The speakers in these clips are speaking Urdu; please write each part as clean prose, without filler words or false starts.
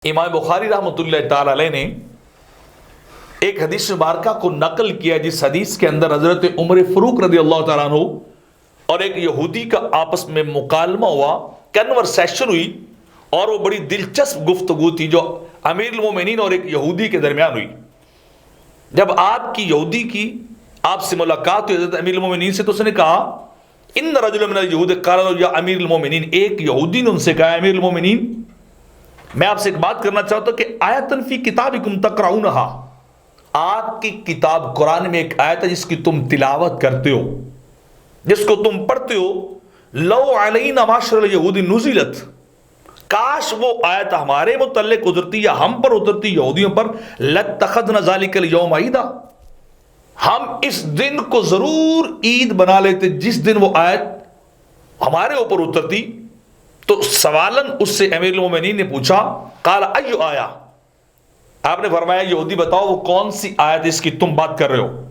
امام بخاری رحمۃ اللہ تعالی علیہ نے ایک حدیث مبارکہ کو نقل کیا جس حدیث کے اندر حضرت عمر فاروق رضی اللہ تعالیٰ عنہ اور ایک یہودی کا آپس میں مکالمہ ہوا، کنورسیشن ہوئی، اور وہ بڑی دلچسپ گفتگو تھی جو امیر المومنین اور ایک یہودی کے درمیان ہوئی۔ جب آپ کی یہودی کی آپ سے ملاقات ہوئی حضرت امیر المومنین سے، تو اس نے کہا ان رجل من اليہود قال یا امیر المومنین، ایک یہودی نے ان سے کہا امیر المومنین میں آپ سے ایک بات کرنا چاہتا ہوں کہ آیتن فی کتابکم تقرؤونہا، آپ کی کتاب قرآن میں ایک آیت ہے جس کی تم تلاوت کرتے ہو، جس کو تم پڑھتے ہو، لو علینا معاشر الیہود نزلت، کاش وہ آیت ہمارے متعلق اترتی یا ہم پر اترتی یہودیوں پر، لاتخذنا ذلک الیوم عیدا، ہم اس دن کو ضرور عید بنا لیتے جس دن وہ آیت ہمارے اوپر اترتی۔ تو سوالن اس سے امیر المومنین نے پوچھا، قال ایو آیا، آپ نے فرمایا یہودی بتاؤ وہ کون سی آیت اس کی تم بات کر رہے ہو،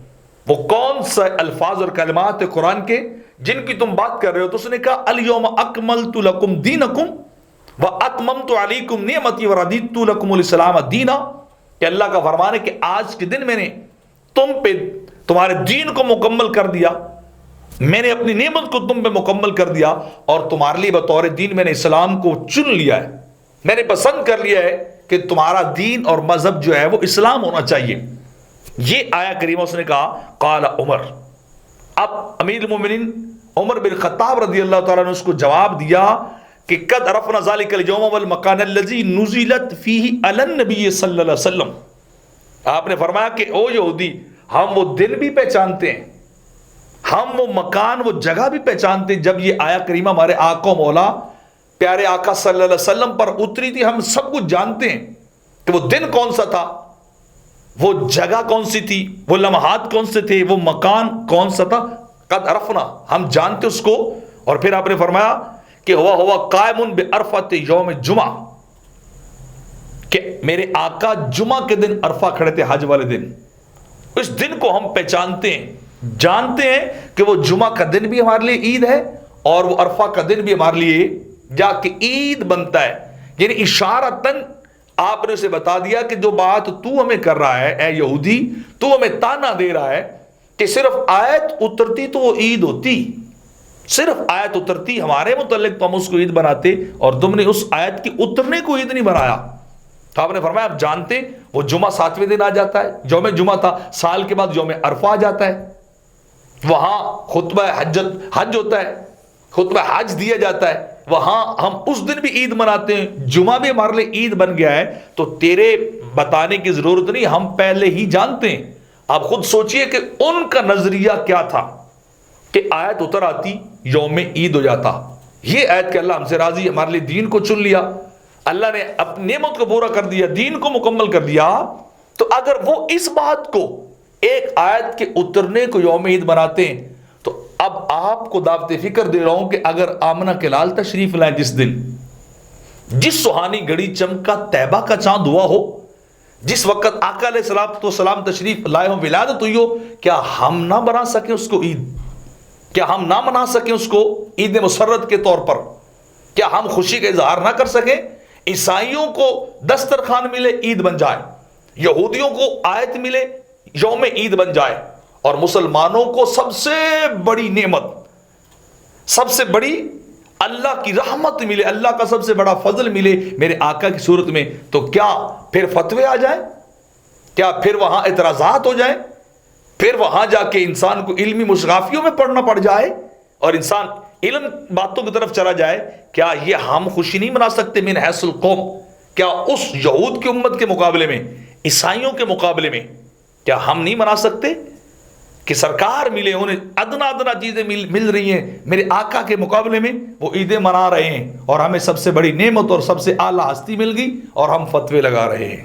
وہ کون سا الفاظ اور کلمات قرآن کے جن کی تم بات کر رہے ہو؟ تو اس نے کہا الیوم اکملت لکم دینکم واتممت علیکم نعمتی ورضیت لکم الاسلام دینا، کہ اللہ کا فرمان ہے کہ آج کے دن میں نے تم پہ تمہارے دین کو مکمل کر دیا، میں نے اپنی نعمت کو تم پہ مکمل کر دیا، اور تمہارے لیے بطور دین میں نے اسلام کو چن لیا ہے، میں نے پسند کر لیا ہے کہ تمہارا دین اور مذہب جو ہے وہ اسلام ہونا چاہیے۔ یہ آیا کریمہ اس نے کہا قال عمر، اب امیر المومنین عمر بن خطاب رضی اللہ تعالیٰ نے اس کو جواب دیا کہ قد عرفنا ذلک اليوم والمکان الذی نزلت فیہ علی النبی صلی اللہ علیہ وسلم، آپ نے فرمایا کہ او یہودی ہم وہ دن بھی پہچانتے ہیں، ہم وہ مکان وہ جگہ بھی پہچانتے ہیں جب یہ آیا کریمہ ہمارے آقا مولا پیارے آقا صلی اللہ علیہ وسلم پر اتری تھی، ہم سب کچھ جانتے ہیں کہ وہ دن کون سا تھا، وہ جگہ کون سی تھی، وہ لمحات کون سے تھے، وہ مکان کون سا تھا، قد عرفنا، ہم جانتے اس کو۔ اور پھر آپ نے فرمایا کہ ہوا قائم بعرفۃ یوم جمعہ، کہ میرے آقا جمعہ کے دن عرفہ کھڑے تھے، حج والے دن، اس دن کو ہم پہچانتے ہیں، جانتے ہیں کہ وہ جمعہ کا دن بھی ہمارے لیے عید ہے اور وہ عرفہ کا دن بھی ہمارے لیے جا کے عید بنتا ہے۔ یعنی اشارتاً آپ نے اسے بتا دیا کہ جو بات تو ہمیں کر رہا ہے اے یہودی، تو ہمیں تانا دے رہا ہے کہ صرف آیت اترتی تو وہ عید ہوتی، صرف آیت اترتی ہمارے متعلق تو ہم اس کو عید بناتے، اور تم نے اس آیت کی اترنے کو عید نہیں بنایا۔ تو آپ نے فرمایا آپ جانتے وہ جمعہ 7ویں دن آ جاتا ہے، یوم جمعہ تھا، سال کے بعد یوم عرفہ آ جاتا ہے، وہاں خطبہ حج ہوتا ہے، خطبہ حج دیا جاتا ہے، وہاں ہم اس دن بھی عید مناتے ہیں، جمعہ بھی ہمارے لیے عید بن گیا ہے۔ تو تیرے بتانے کی ضرورت نہیں، ہم پہلے ہی جانتے ہیں۔ آپ خود سوچئے کہ ان کا نظریہ کیا تھا کہ آیت اتر آتی یوم عید ہو جاتا، یہ آیت کہ اللہ ہم سے راضی، ہمارے لیے دین کو چن لیا، اللہ نے اپنی نعمت کو پورا کر دیا، دین کو مکمل کر دیا۔ تو اگر وہ اس بات کو ایک آیت کے اترنے کو یوم عید بناتے ہیں، تو اب آپ کو دعوت فکر دے رہا ہوں کہ اگر آمنہ کے لال تشریف لائیں جس دن، جس سہانی گھڑی چمکا طیبہ کا چاند ہوا ہو، جس وقت آقا علیہ الصلوۃ والسلام تشریف لائے ہوں، ولادت ہوئی ہو، کیا ہم نہ بنا سکیں اس کو عید؟ کیا ہم نہ منا سکیں اس کو عید مسرت کے طور پر؟ کیا ہم خوشی کا اظہار نہ کر سکیں؟ عیسائیوں کو دسترخوان ملے عید بن جائے، یہودیوں کو آیت ملے یوم عید بن جائے، اور مسلمانوں کو سب سے بڑی نعمت، سب سے بڑی اللہ کی رحمت ملے، اللہ کا سب سے بڑا فضل ملے میرے آقا کی صورت میں، تو کیا پھر فتوے آ جائیں؟ کیا پھر وہاں اعتراضات ہو جائیں؟ پھر وہاں جا کے انسان کو علمی مشغافیوں میں پڑھنا پڑ جائے اور انسان علم باتوں کی طرف چلا جائے؟ کیا یہ ہم خوشی نہیں منا سکتے من حیث القوم؟ کیا اس یہود کی امت کے مقابلے میں، عیسائیوں کے مقابلے میں کیا ہم نہیں منا سکتے کہ سرکار ملے، انہیں ادنا چیزیں مل رہی ہیں، میرے آقا کے مقابلے میں وہ عیدیں منا رہے ہیں، اور ہمیں سب سے بڑی نعمت اور سب سے اعلیٰ ہستی مل گئی اور ہم فتوے لگا رہے ہیں؟